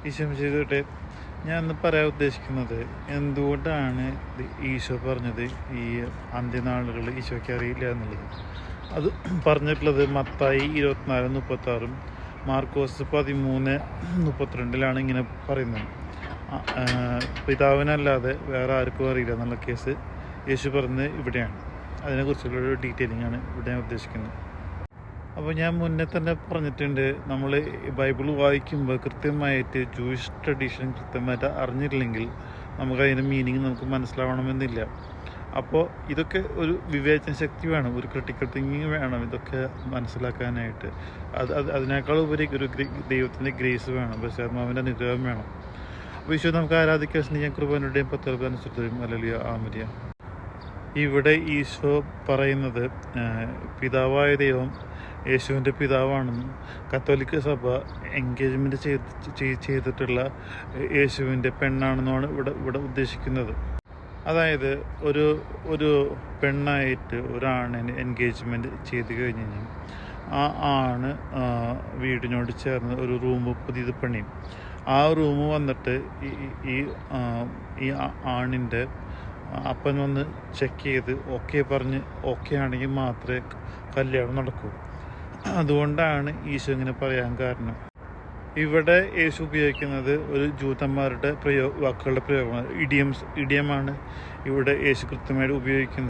ഈശോ ചെയ്തോട്ടെ. ഞാൻ ഇന്ന് പറയാൻ ഉദ്ദേശിക്കുന്നത് എന്തുകൊണ്ടാണ് ഈശോ പറഞ്ഞത് ഈ അന്ത്യനാളുകൾ ഈശോയ്ക്ക് അറിയില്ല എന്നുള്ളത്. അത് പറഞ്ഞിട്ടുള്ളത് മത്തായി 24:36 മാർക്കോസ് 13:32 ഇങ്ങനെ പറയുന്നത്. പിതാവിനല്ലാതെ വേറെ ആർക്കും അറിയില്ല എന്നുള്ള കേസ് യേശു പറഞ്ഞത് ഇവിടെയാണ്. അതിനെക്കുറിച്ചുള്ളൊരു ഡീറ്റെയിലിംഗ് ആണ് ഇവിടെ ഞാൻ ഉദ്ദേശിക്കുന്നത്. അപ്പോൾ ഞാൻ മുന്നേ തന്നെ പറഞ്ഞിട്ടുണ്ട്, നമ്മൾ ബൈബിൾ വായിക്കുമ്പോൾ കൃത്യമായിട്ട് ജൂയിഷ് ട്രഡീഷൻ കൃത്യമായിട്ട് അറിഞ്ഞിട്ടില്ലെങ്കിൽ നമുക്കതിൻ്റെ മീനിങ് നമുക്ക് മനസ്സിലാവണമെന്നില്ല. അപ്പോൾ ഇതൊക്കെ ഒരു വിവേചന ശക്തി വേണം, ഒരു ക്രിട്ടിക്കൽ തിങ്കിങ് വേണം ഇതൊക്കെ മനസ്സിലാക്കാനായിട്ട്. അതിനേക്കാൾ ഉപരി ഒരു ദൈവത്തിൻ്റെ ഗ്രേസ് വേണം, പരിശുദ്ധാത്മാവിൻ്റെ അനുഗ്രഹം വേണം. അപ്പോൾ ഈശോ നമുക്ക് ആരാധിക്കാൻ സ്നേഹം കൃപനുടെയും പത്തനുസരിച്ചും അല്ലലിയ ആമരിയ. ഇവിടെ ഈശോ പറയുന്നത് പിതാവായ ദൈവം യേശുവിൻ്റെ പിതാവാണെന്നും കത്തോലിക്ക സഭ എൻഗേജ്മെൻറ്റ് ചെയ്തിട്ടുള്ള യേശുവിൻ്റെ പെണ്ണാണെന്നുമാണ് ഇവിടെ ഉദ്ദേശിക്കുന്നത്. അതായത് ഒരു പെണ്ണായിട്ട് ഒരാണിന് എൻഗേജ്മെൻറ്റ് ചെയ്ത് കഴിഞ്ഞ് കഴിഞ്ഞാൽ ആ ആണ് വീടിനോട് ചേർന്ന് ഒരു റൂം പുതിയത് പണിയും. ആ റൂം വന്നിട്ട് ഈ ആണിൻ്റെ അപ്പൻ വന്ന് ചെക്ക് ചെയ്ത് ഓക്കെ ആണെങ്കിൽ മാത്രമേ കല്യാണം നടക്കൂ. അതുകൊണ്ടാണ് ഈശോ ഇങ്ങനെ പറയാൻ കാരണം. ഇവിടെ യേശു ഉപയോഗിക്കുന്നത് ഒരു ജൂതന്മാരുടെ വാക്കുകളുടെ പ്രയോഗമാണ്, ഇഡിയമാണ് ഇവിടെ യേശു കൃത്യമായിട്ട് ഉപയോഗിക്കുന്നത്.